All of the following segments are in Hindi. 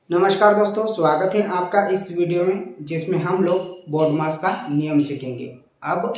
नमस्कार दोस्तों, स्वागत है आपका इस वीडियो में जिसमें हम लोग बोर्डमास का नियम सीखेंगे। अब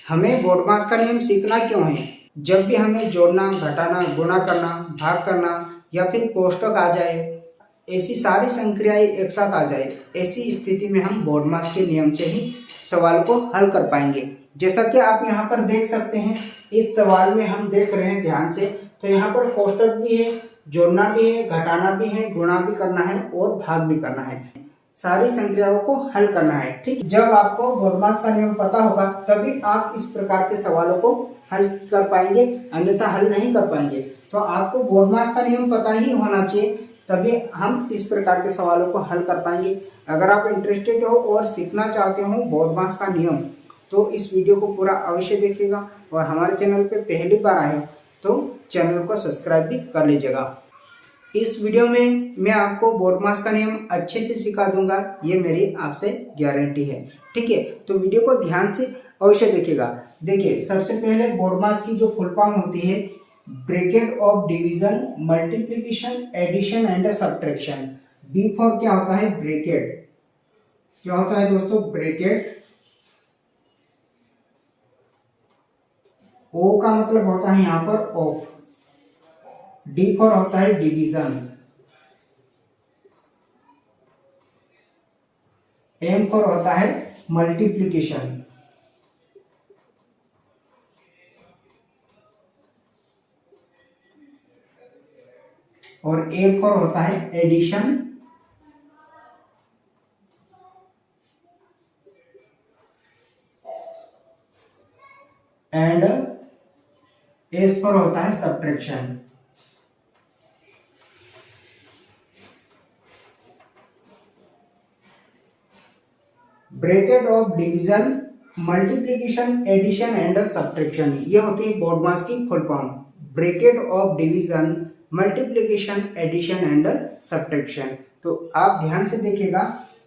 हमें बोर्डमास का नियम सीखना क्यों है? जब भी हमें जोड़ना, घटाना, गुणा करना, भाग करना या फिर कोष्टक आ जाए, ऐसी सारी संक्रियाएं एक साथ आ जाए, ऐसी स्थिति में हम बोर्डमास के नियम से ही सवाल को हल कर पाएंगे। जैसा कि आप यहाँ पर देख सकते हैं, इस सवाल में हम देख रहे हैं ध्यान से, तो यहाँ पर कोष्टक भी है, जोड़ना भी है, घटाना भी है, गुणा भी करना है और भाग भी करना है। सारी संक्रियाओं को हल करना है। ठीक, जब आपको बोर्डमास का नियम पता होगा तभी आप इस प्रकार के सवालों को हल कर पाएंगे, अन्यथा हल नहीं कर पाएंगे। तो आपको बोर्डमास का नियम पता ही होना चाहिए, तभी हम इस प्रकार के सवालों को हल कर पाएंगे। अगर आप इंटरेस्टेड हो और सीखना चाहते हो बोर्डमास का नियम, तो इस वीडियो को पूरा अवश्य देखिएगा और हमारे चैनल पे पहली बार आए तो चैनल को सब्सक्राइब भी कर लीजिएगा। इस वीडियो में मैं आपको बोर्डमास का नियम अच्छे से सिखा दूंगा, ये मेरी आपसे गारंटी है। ठीक है, तो वीडियो को ध्यान से अवश्य देखिएगा। देखिए, सबसे पहले बोर्डमास की जो फुल फॉर्म होती है, bracket of division, multiplication, addition and subtraction. B for क्या होता है? ब्रैकेट। क्या होता है दोस्तों? ब्रैकेट। ओ का मतलब होता है यहाँ पर ऑफ। डी फॉर होता है डिवीजन। एम फॉर होता है मल्टीप्लिकेशन। और ए फॉर होता है एडिशन। एंड एस फॉर होता है subtraction. Bracket of division, multiplication, addition and subtraction, ये होती है बोर्डमास की full form. Bracket of division, multiplication, addition and subtraction. तो आप ध्यान से देखिएगा,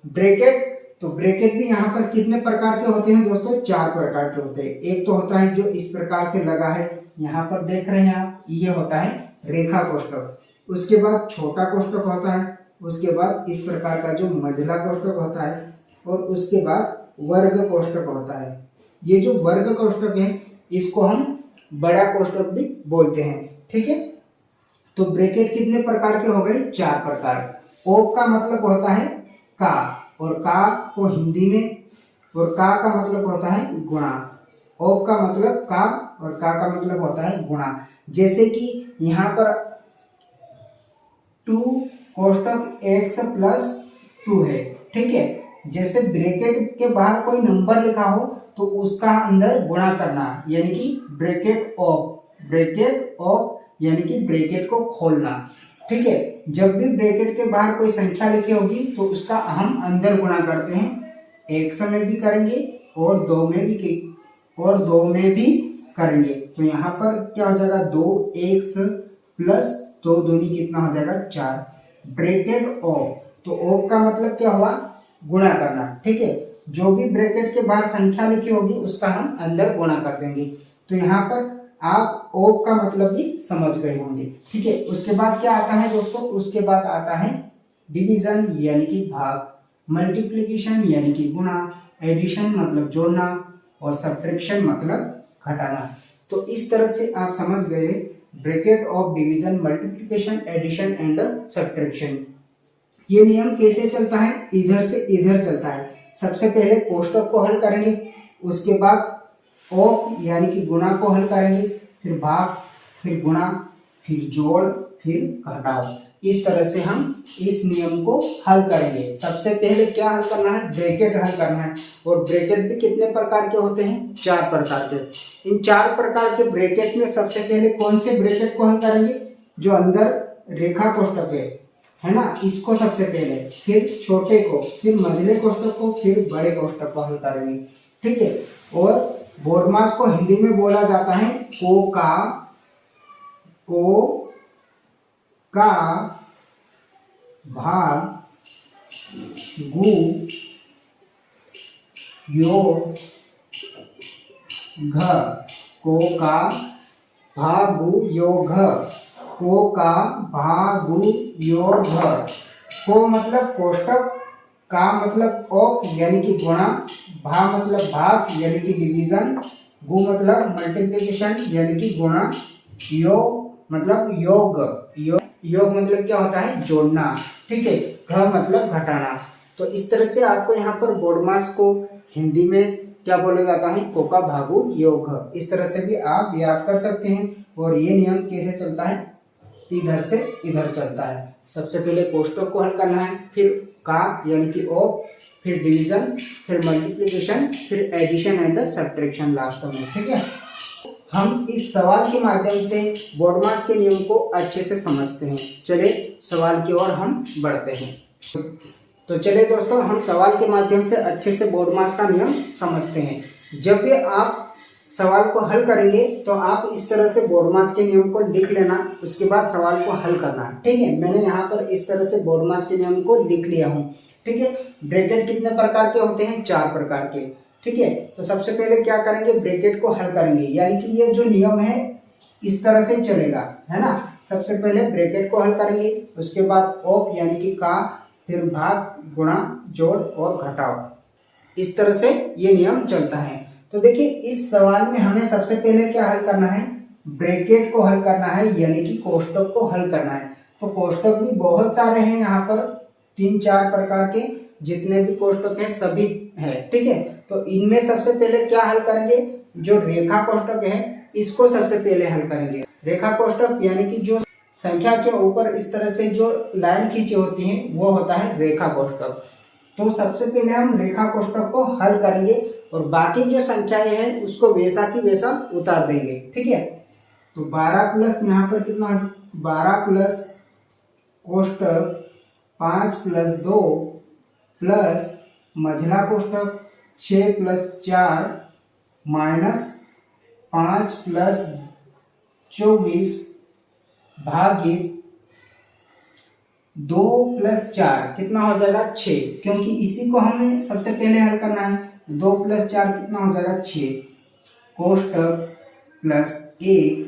ब्रैकेट, तो ब्रैकेट भी यहाँ पर कितने प्रकार के होते हैं दोस्तों? 4 प्रकार के होते हैं। एक तो होता है जो इस प्रकार से लगा है, यहाँ पर देख रहे हैं आप, ये होता है रेखा कोष्टक। उसके बाद छोटा कोष्टक होता है, उसके बाद इस प्रकार का जो मंझला कोष्टक होता है, और उसके बाद वर्ग कोष्टक होता है। ये जो वर्ग कोष्टक है, इसको हम बड़ा कोष्टक भी बोलते हैं। ठीक है, तो ब्रैकेट कितने प्रकार के हो गए? 4 प्रकार। ओप का मतलब होता है का, और का को हिंदी में, और का का मतलब होता है गुणा। ओप का मतलब का और का मतलब होता है गुणा। जैसे कि यहाँ पर 2 कोष्टक x प्लस 2 है। ठीक है, जैसे ब्रैकेट के बाहर कोई नंबर लिखा हो तो उसका अंदर गुणा करना, यानी कि ब्रैकेट ऑफ। ब्रैकेट ऑफ यानी कि ब्रैकेट को खोलना। ठीक है, जब भी ब्रैकेट के बाहर कोई संख्या लिखी होगी तो उसका हम अंदर गुणा करते हैं। x में भी करेंगे और 2 में भी करेंगे। तो यहाँ पर क्या हो जाएगा? 2x प्लस 2 दूनी कितना हो जाएगा? 4। ब्रैकेट ऑफ, तो ऑफ का मतलब क्या हुआ? गुणा करना। ठीक है, जो भी ब्रैकेट के बाहर संख्या लिखी होगी उसका हम अंदर गुणा कर देंगे। तो यहाँ पर आप ऑफ का मतलब भी समझ गए होंगे। ठीक है, उसके बाद क्या आता है दोस्तों? उसके बाद आता है डिवीजन यानी कि भाग, मल्टीप्लिकेशन यानी कि गुणा, एडिशन मतलब जोड़ना, और सब्ट्रैक्शन मतलब घटाना। तो इस तरह से आप समझ गए bracket of division, multiplication, addition and subtraction. ये नियम कैसे चलता है? इधर से इधर चलता है। सबसे पहले कोष्टक को हल करेंगे, उसके बाद ऑफ यानी कि गुणा को हल करेंगे, फिर भाग, फिर गुणा, फिर जोड़, फिर घटाओ। इस तरह से हम इस नियम को हल करेंगे। सबसे पहले क्या हल करना है? ब्रैकेट हल करना है। और ब्रैकेट भी कितने प्रकार के होते हैं? 4 प्रकार के। इन 4 प्रकार के ब्रैकेट में सबसे पहले कौन से ब्रैकेट को हल करेंगे? जो अंदर रेखा कोष्टक है ना, इसको सबसे पहले, फिर छोटे को, फिर मंझले कोष्टक को, फिर बड़े कोष्टक को हल करेंगे। ठीक है, और बोर्डमास को हिंदी में बोला जाता है को का भाग गु यो घ। को का भागु यो घ। को का भागु यो घ। को मतलब कोष्टक, का मतलब ऑफ यानी कि गुणा, भा मतलब भाग यानी कि डिवीजन, गु मतलब मल्टीप्लिकेशन यानी कि गुणा, योग मतलब योग, योग मतलब क्या होता है, जोड़ना, ठीक है। घ मतलब घटाना। तो इस तरह से आपको यहाँ पर बोडमास को हिंदी में क्या बोला जाता है, कोका भागु योग, इस तरह से भी आप याद कर सकते हैं। और ये नियम कैसे चलता है, इधर से इधर चलता है। सबसे पहले कोष्टक को हल करना है, फिर का यानी कि ऑफ, फिर डिवीजन, फिर मल्टीप्लिकेशन, फिर एडिशन एंड सब्ट्रैक्शन लास्ट में, ठीक है। हम इस सवाल के माध्यम से बोडमास के नियम को अच्छे से समझते हैं। चले सवाल की ओर हम बढ़ते हैं। तो चलिए दोस्तों, हम सवाल के माध्यम से अच्छे से बोडमास का नियम समझते हैं। जब भी आप सवाल को हल करेंगे तो आप इस तरह से बोडमास के नियम को लिख लेना, उसके बाद सवाल को हल करना, ठीक है। मैंने यहाँ पर इस तरह से बोडमास के नियम को लिख लिया हूँ, ठीक है। ब्रैकेट कितने प्रकार के होते हैं, 4 प्रकार के, ठीक है। तो सबसे पहले क्या करेंगे, ब्रैकेट को हल करेंगे, यानी कि ये जो नियम है इस तरह से चलेगा, है ना। सबसे पहले ब्रैकेट को हल करेंगे, उसके बाद ऑफ यानी कि का, फिर भाग, गुणा, जोड़ और घटाओ, इस तरह से ये नियम चलता है। तो देखिए इस सवाल में हमें सबसे पहले क्या हल करना है, ब्रैकेट को हल करना है, यानी कि कोष्टक को हल करना है। तो कोष्टक भी बहुत सारे हैं यहाँ पर, 3-4 प्रकार के, जितने भी कोष्टक हैं सभी है, ठीक है। तो इनमें सबसे पहले क्या हल करेंगे, जो रेखा कोष्टक है इसको सबसे पहले हल करेंगे। रेखा कोष्टक यानी कि जो संख्या के ऊपर इस तरह से जो लाइन खींची होती है वो होता है रेखा कोष्टक। तो सबसे पहले हम रेखा कोष्टक को हल करेंगे और बाकी जो संख्याएं हैं उसको वैसा की वैसा उतार देंगे, ठीक है। तो 12 प्लस यहाँ पर कितना, 12 प्लस कोष्टक 5 प्लस 2 प्लस मझला कोष्टक 6 प्लस 4 माइनस 5 प्लस 24 भागित 2 प्लस 4 कितना हो जाएगा 6, क्योंकि इसी को हमें सबसे पहले हल करना है। 2 प्लस 4 कितना हो जाएगा 6, कोष्टक प्लस 1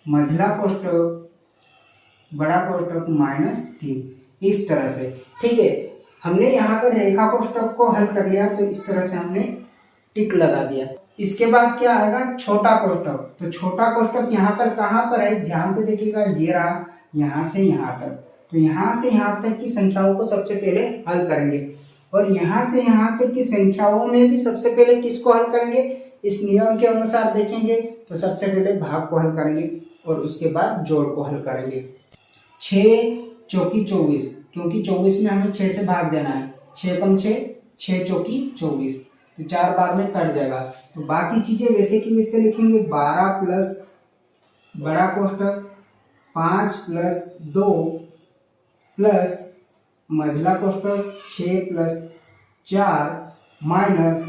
मझला कोष्टक बड़ा कोष्टक माइनस 3, इस तरह से, ठीक है। हमने यहाँ पर रेखा कोष्टक को हल कर लिया, तो इस तरह से हमने टिक लगा दिया। इसके बाद क्या आएगा, छोटा कोष्टक। तो छोटा कोष्टक यहाँ पर कहाँ पर है, ध्यान से देखिएगा, ये रहा, यहाँ से यहाँ तक। तो यहाँ से यहाँ तक की संख्याओं को सबसे पहले हल करेंगे, और यहाँ से यहाँ तक की संख्याओं में भी सबसे पहले किसको हल करेंगे, इस नियम के अनुसार देखेंगे तो सबसे पहले भाग को हल करेंगे और उसके बाद जोड़ को हल करेंगे। 6 चौकी 24, क्योंकि 24 में हमें 6 से भाग देना है, 6 कम 6, 6 चौकी 24, तो 4 बार में कट जाएगा। तो बाकी चीजें वैसे की वैसे लिखेंगे। 12 प्लस बड़ा कोष्टक 5 प्लस 2 प्लस मझला कोष्टक 6 प्लस 4 माइनस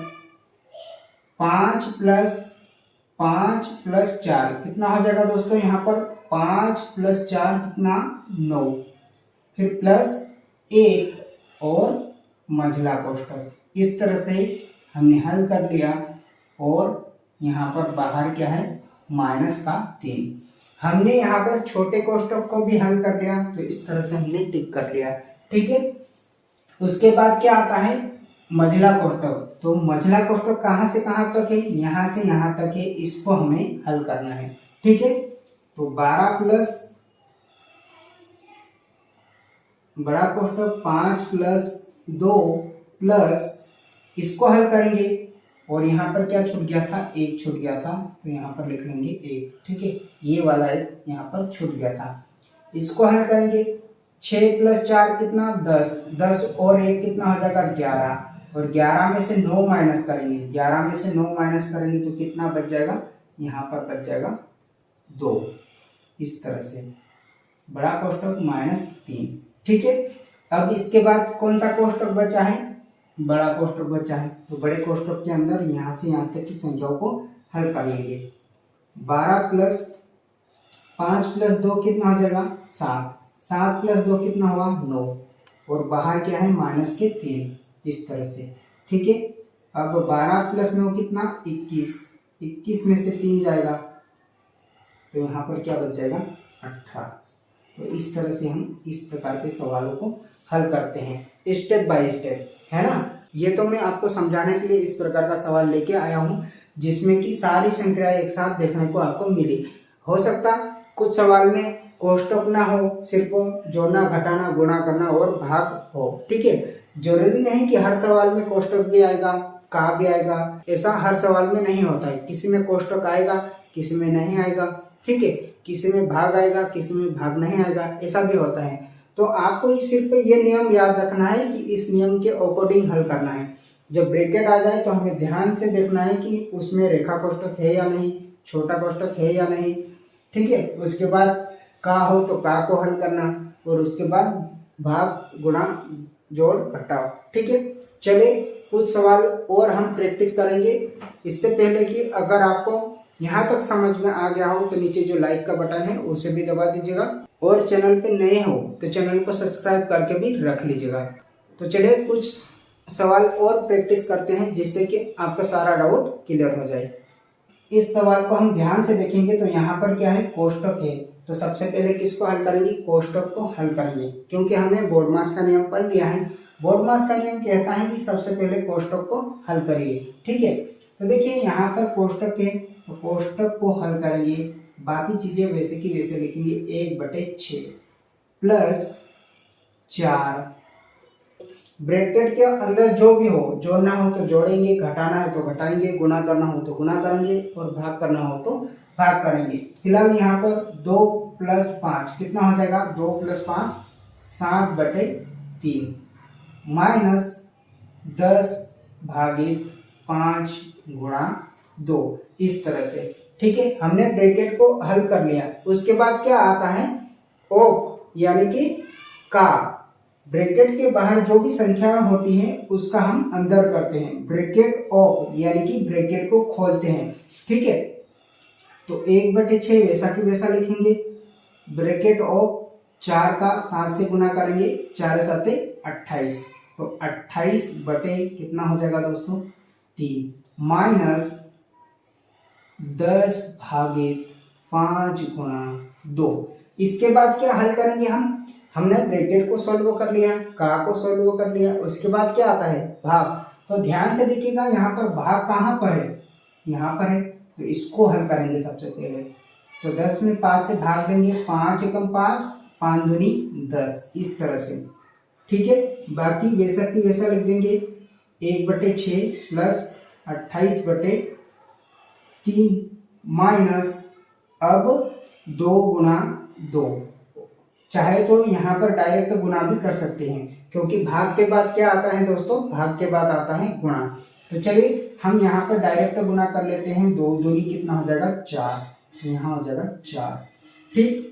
5 प्लस 4 कितना हो जाएगा दोस्तों, यहाँ पर 5 प्लस 4 कितना 9, फिर प्लस 1 और मझला कोष्टक। इस तरह से हमने हल कर लिया, और यहाँ पर बाहर क्या है, माइनस का 3। हमने यहाँ पर छोटे कोष्टक को भी हल कर लिया, तो इस तरह से हमने टिक कर लिया, ठीक है। उसके बाद क्या आता है, मझला कोष्टक। तो मझला कोष्टक कहाँ से कहाँ तक है, यहाँ से यहाँ तक है, इसको हमें हल करना है, ठीक है। तो 12 प्लस बड़ा कोष्टक 5 प्लस 2 प्लस, इसको हल करेंगे, और यहाँ पर क्या छूट गया था, 1 छूट गया था, तो यहाँ पर लिख लेंगे 1, ठीक है। ये वाला 1 यहाँ पर छूट गया था, इसको हल करेंगे। 6 प्लस 4 कितना 10, 10 और 1 कितना हो जाएगा 11, और 11 में से 9 माइनस करेंगे, 11 में से 9 माइनस करेंगे तो कितना बच जाएगा, यहाँ पर बच जाएगा 2, इस तरह से बड़ा कोष्टक माइनस 3, ठीक है। अब इसके बाद कौन सा कोष्टक बचा है, बड़ा कोष्टक बचा है। तो बड़े कोष्टक के अंदर यहाँ से यहाँ तक की संख्याओं को हल कर लेंगे। 12 प्लस 5 प्लस 2 कितना हो जाएगा 7, 7 प्लस 2 कितना हुआ 9, और बाहर क्या है माइनस के 3, इस तरह से, ठीक है। अब 12 प्लस 9 कितना 21, 21 में से 3 जाएगा, तो यहाँ पर क्या बच जाएगा 18, तो इस तरह से हम इस प्रकार के सवालों को हल करते हैं स्टेप बाय स्टेप, है ना। ये तो मैं आपको समझाने के लिए इस प्रकार का सवाल लेके आया हूँ जिसमें कि सारी संख्याएं एक साथ देखने को आपको मिली। हो सकता कुछ सवाल में कोष्टक ना हो, सिर्फ जोड़ना, घटाना, गुणा करना और भाग हो, ठीक है। जरूरी नहीं कि हर सवाल में कोष्टक भी आएगा, का भी आएगा, ऐसा हर सवाल में नहीं होता है। किसी में कोष्टक आएगा, किसी में नहीं आएगा, ठीक है। किसी में भाग आएगा, किसी में भाग नहीं आएगा, ऐसा भी होता है। तो आपको सिर्फ ये नियम याद रखना है कि इस नियम के अकॉर्डिंग हल करना है। जब ब्रैकेट आ जाए तो हमें ध्यान से देखना है कि उसमें रेखा कोष्टक है या नहीं, छोटा कोष्टक है या नहीं, ठीक है। उसके बाद का हो तो का को हल करना, और उसके बाद भाग, गुणा, जोड़, घटाओ, ठीक है। चले कुछ सवाल और हम प्रैक्टिस करेंगे। इससे पहले कि अगर आपको यहाँ तक समझ में आ गया हो तो नीचे जो लाइक का बटन है उसे भी दबा दीजिएगा, और चैनल पे नए हो तो चैनल को सब्सक्राइब करके भी रख लीजिएगा। तो चलिए कुछ सवाल और प्रैक्टिस करते हैं जिससे कि आपका सारा डाउट क्लियर हो जाए। इस सवाल को हम ध्यान से देखेंगे तो यहाँ पर क्या है, कोष्टक है। तो सबसे पहले किसको हल करेंगे, कोष्टक को हल करेंगे, क्योंकि हमने बोर्डमास का नियम पढ़ लिया है। बोर्डमास का नियम कहता है कि सबसे पहले कोष्टक को हल करिए, ठीक है। तो देखिए यहाँ पर कोष्टक है तो कोष्टक को हल करेंगे, बाकी चीजें वैसे की वैसे लिखेंगे। 1/6 प्लस 4, ब्रैकेट के अंदर जो भी हो, जोड़ना हो तो जोड़ेंगे, घटाना है तो घटाएंगे, गुणा करना हो तो गुणा करेंगे, और भाग करना हो तो भाग करेंगे। फिलहाल यहाँ पर 2 + 5 कितना हो जाएगा, 2 + 5 7/3 माइनस 10/5 गुणा 2, इस तरह से, ठीक है। हमने ब्रैकेट को हल कर लिया। उसके बाद क्या आता है, ऑफ, यानी कि का। ब्रैकेट के बाहर जो भी संख्या होती है उसका हम अंदर करते हैं, ब्रैकेट ऑफ, यानी कि ब्रैकेट को खोलते हैं, ठीक है। तो 1/6 वैसा की वैसा लिखेंगे, ब्रैकेट ऑफ 4 का 7 से गुणा करेंगे, 4 × 7 = 28, तो 28 बटे कितना हो जाएगा दोस्तों, 3 माइनस 10/5 गुणा 2। इसके बाद क्या हल करेंगे हमने ब्रैकेट को सॉल्व कर लिया, का को सॉल्व कर लिया। उसके बाद क्या आता है, भाग। तो ध्यान से देखिएगा यहाँ पर भाग कहाँ पर है, यहाँ पर है, तो इसको हल करेंगे सबसे पहले। तो 10 में 5 से भाग देंगे, 5 × 5 5 दूनी 10, इस तरह से, ठीक है। बाकी वैसा की वैसा लिख देंगे, 1/6 प्लस 28/3 माइनस अब 2 गुणा 2। चाहे तो यहाँ पर डायरेक्ट गुणा भी कर सकते हैं, क्योंकि भाग के बाद क्या आता है दोस्तों, भाग के बाद आता है गुणा। तो चलिए हम यहाँ पर डायरेक्ट गुणा कर लेते हैं। 2 दूनी कितना हो जाएगा, 4, यहाँ हो जाएगा 4, ठीक।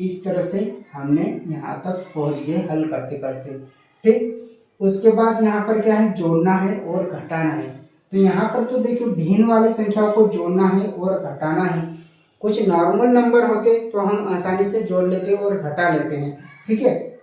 इस तरह से हमने यहाँ तक पहुँच गए हल करते करते, ठीक। उसके बाद यहाँ पर क्या है, जोड़ना है और घटाना है। तो यहाँ पर तो देखिए भिन्न वाली संख्याओं को जोड़ना है और घटाना है। कुछ नॉर्मल नंबर होते तो हम आसानी से जोड़ लेते और घटा लेते हैं, ठीक है।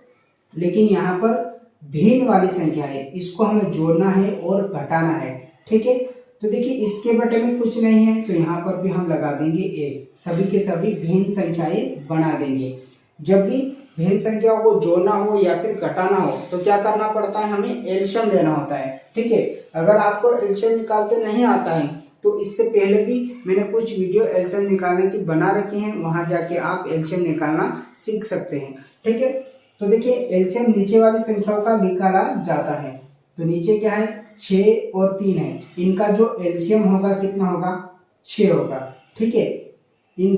लेकिन यहाँ पर भिन्न वाली संख्या है, इसको हमें जोड़ना है और घटाना है, ठीक है। तो देखिए इसके बटे में कुछ नहीं है तो यहाँ पर भी हम लगा देंगे 1, सभी के सभी भिन्न संख्याएं बना देंगे। जब भी भिन्न संख्याओं को जोड़ना हो या फिर घटाना हो तो क्या करना पड़ता है, हमें एलसीएम लेना होता है, ठीक है। अगर आपको एलसीएम निकालते नहीं आता है तो इससे पहले भी मैंने कुछ वीडियो एलसीएम निकालने की बना रखी हैं, वहां जाके आप एलसीएम निकालना सीख सकते हैं, ठीक है। तो देखिए एलसीएम नीचे वाली संख्याओं का निकाला जाता है। तो नीचे क्या है, 6 और 3 है, इनका जो एलसीएम होगा कितना होगा, 6 होगा, ठीक है। इन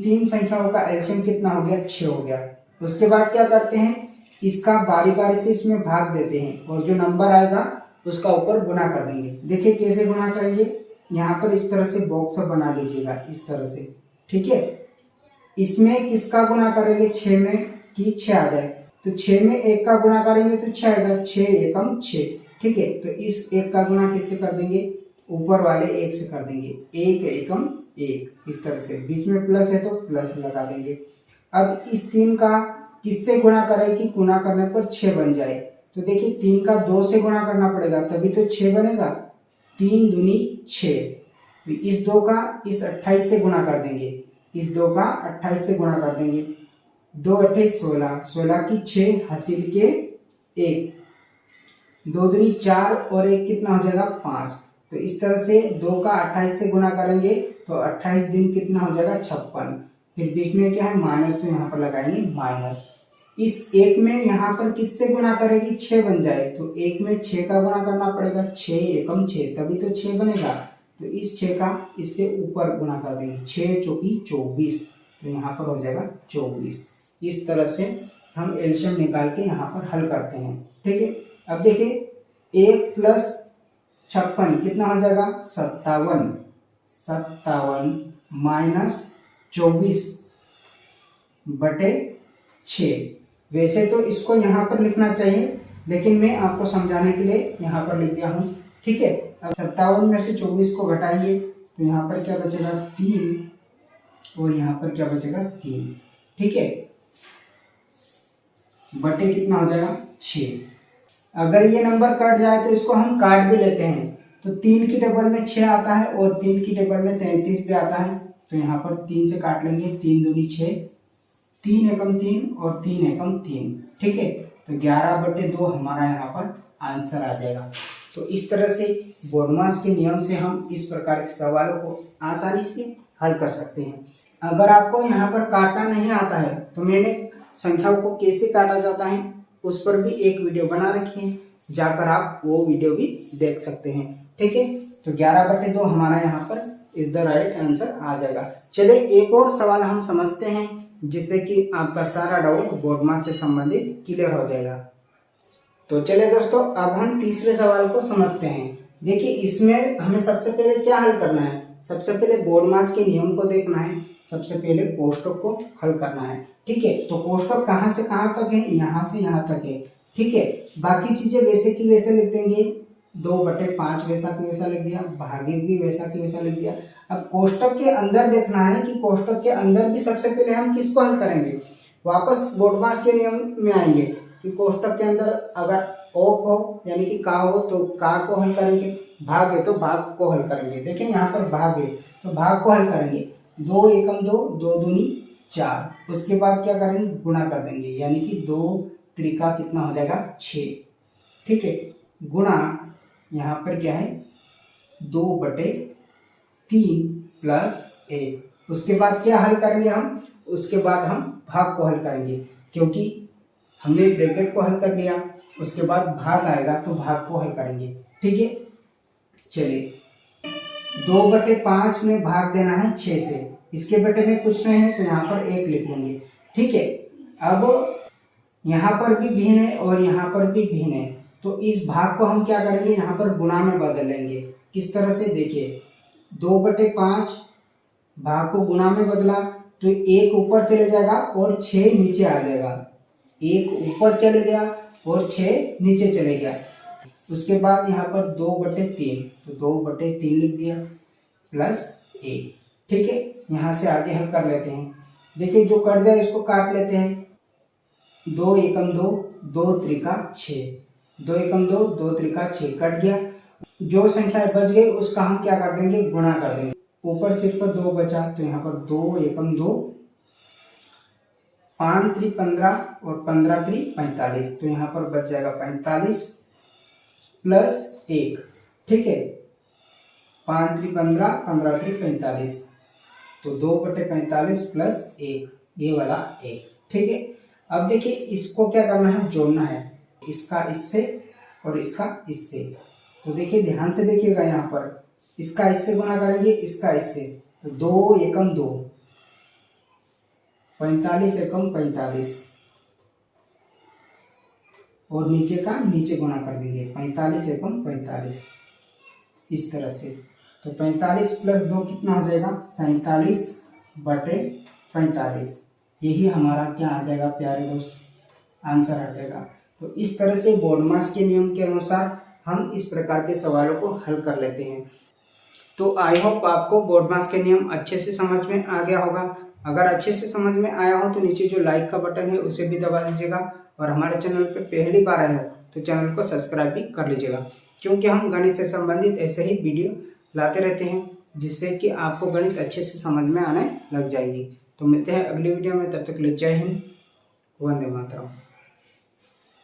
तीन संख्याओं का एलसीएम कितना हो गया, 6 हो गया। उसके बाद क्या करते हैं, इसका बारी बारी से इसमें भाग देते हैं और जो नंबर आएगा उसका ऊपर गुणा कर देंगे। देखिए कैसे गुणा करेंगे, यहाँ पर इस तरह से बॉक्स बना लीजिएगा, इस तरह से, ठीक है। इसमें किसका गुणा करेंगे, 6 में, कि 6 आ जाए, तो 6 में 1 का गुणा करेंगे तो 6 आएगा, 6 एकम 6, ठीक है। तो इस 1 का गुणा किससे कर देंगे, ऊपर वाले 1 से कर देंगे, 1 एकम 1, इस तरह से। बीच में प्लस है तो प्लस लगा देंगे। अब इस 3 का किससे गुणा करें कि गुणा करने पर 6 बन जाए, तो देखिए 3 का 2 से गुणा करना पड़ेगा तभी तो 6 बनेगा, 3 दूनी 6। तो इस 2 का इस 28 से गुणा कर देंगे, इस 2 का 28 से गुणा कर देंगे, 2 अट्ठे 16, 16 की 6, हासिल के 1, 2 दूनी 4 और 1 कितना हो जाएगा 5। तो इस तरह से 2 का 28 से गुना करेंगे तो 28 दिन कितना हो जाएगा 56। फिर बीच में क्या है माइनस, तो यहाँ पर लगाएंगे माइनस। इस 1 में यहाँ पर किससे गुना करेगी 6 बन जाए, तो 1 में 6 का गुना करना पड़ेगा, 6 एकम 6 तभी तो 6 बनेगा। तो इस 6 का इससे ऊपर गुना कर देंगे, 6 चौकी 24, तो यहाँ पर हो जाएगा 24। इस तरह से हम एलसीएम निकाल के यहाँ पर हल करते हैं। ठीक है, अब देखिए 1 प्लस 56 कितना हो जाएगा 57, 57 माइनस 24 बटे 6। वैसे तो इसको यहाँ पर लिखना चाहिए, लेकिन मैं आपको समझाने के लिए यहाँ पर लिख दिया हूँ। ठीक है, अब 57 में से 24 को घटाइए तो यहाँ पर क्या बचेगा 3 और यहाँ पर क्या बचेगा 3। ठीक है, बटे कितना हो जाएगा 6। अगर ये नंबर कट जाए तो इसको हम काट भी लेते हैं, तो 3 की टेबल में 6 आता है और 3 की टेबल में 33 भी आता है। तो यहाँ पर 3 से काट लेंगे, 3 दूनी 6, 3 एकम 3 और 3 एकम 3। ठीक है, तो 11/2 हमारा यहाँ पर आंसर आ जाएगा। तो इस तरह से बोडमास के नियम से हम इस प्रकार के सवालों को आसानी से हल कर सकते हैं। अगर आपको यहाँ पर काटना नहीं आता है तो मैंने संख्याओं को कैसे काटा जाता है उस पर भी एक वीडियो बना रखी है, जाकर आप वो वीडियो भी देख सकते हैं। ठीक है, तो 11/2 हमारा यहाँ पर इज द राइट आंसर आ जाएगा। चलिए एक और सवाल हम समझते हैं, जिससे कि आपका सारा डाउट बोडमास से संबंधित क्लियर हो जाएगा। तो चलिए दोस्तों, अब हम तीसरे सवाल को समझते हैं। देखिए इसमें हमें सबसे पहले क्या हल करना है, सबसे पहले बोडमास के नियम को देखना है, सबसे पहले कोष्टक को हल करना है। ठीक है, तो कोष्टक कहाँ से कहाँ तक है, यहाँ से यहाँ तक है। ठीक है, बाकी चीजें वैसे की वैसे लिख देंगे, 2/5 वैसा की वैसा लिख दिया, भागित भी वैसा की वैसा लिख दिया। अब कोष्टक के अंदर देखना है कि कोष्टक के अंदर भी सबसे पहले हम किसको हल करेंगे, वापस बोडमास के नियम में आएंगे कि कोष्टक के अंदर अगर ऑफ हो यानी कि का हो तो का को हल करेंगे, भाग है तो भाग को हल करेंगे। देखें यहाँ पर भाग है तो भाग को हल करेंगे, 2 एकम 2, 2 दूनी 4, उसके बाद क्या करेंगे गुणा कर देंगे, यानी कि 2 त्रिका कितना हो जाएगा 6। ठीक है, गुणा यहाँ पर क्या है 2/3 प्लस 1, उसके बाद क्या हल करेंगे हम, उसके बाद हम भाग को हल करेंगे, क्योंकि हमने ब्रैकेट को हल कर लिया, उसके बाद भाग आएगा तो भाग को हल करेंगे। ठीक है, चलिए 2/5 में भाग देना है 6 से, इसके बटे में कुछ नहीं है तो यहाँ पर 1 लिख लेंगे। ठीक है, अब यहाँ पर भी भिन्न है और यहाँ पर भी भिन्न है, तो इस भाग को हम क्या करेंगे यहाँ पर गुणा में बदल लेंगे। किस तरह से, देखिए 2/5 भाग को गुणा में बदला तो 1 ऊपर चले जाएगा और 6 नीचे आ जाएगा, 1 ऊपर चले गया और 6 नीचे चले गया। उसके बाद यहाँ पर 2/3, तो 2/3 लिख दिया प्लस 1। ठीक है, यहाँ से आगे हल कर लेते हैं। देखिए जो कट जाए इसको काट लेते हैं, 2 एकम 2, 2 त्रिका 6, 2 एकम 2, 2 त्रिका 6 कट गया। जो संख्या बच गई उसका हम क्या कर देंगे गुणा कर देंगे, ऊपर सिर्फ 2 बचा तो यहाँ पर 2 एकम 2, 5 त्रि 15 और 15 त्रि 45, तो यहाँ पर बच जाएगा 45 प्लस 1। ठीक है, 5 त्रि 15, 15 त्रि 45, तो 2/45 प्लस 1, ये वाला 1। ठीक है, अब देखिए इसको क्या करना है जोड़ना है, इसका इससे और इसका इससे। तो देखिए ध्यान से देखिएगा, यहाँ पर इसका इससे गुणा करेंगे, इसका इससे, तो 2 एकम 2, 45 एकम 45 और नीचे का नीचे गुणा कर देंगे, 45 एकम 45 इस तरह से। तो 45 प्लस 2 कितना हो जाएगा 47/45, यही हमारा क्या आ जाएगा प्यारे दोस्त आंसर आ जाएगा। तो इस तरह से बोडमास के नियम के अनुसार हम इस प्रकार के सवालों को हल कर लेते हैं। तो आई होप आपको बोडमास के नियम अच्छे से समझ में आ गया होगा। अगर अच्छे से समझ में आया हो तो नीचे जो लाइक का बटन है उसे भी दबा दीजिएगा, और हमारे चैनल पर पहली बार आए हो तो चैनल को सब्सक्राइब भी कर लीजिएगा, क्योंकि हम गणित से संबंधित ऐसे ही वीडियो लाते रहते हैं, जिससे कि आपको गणित अच्छे से समझ में आने लग जाएगी। तो मिलते हैं अगली वीडियो में, तब तक के लिए जय हिंद, वंदे मातरम।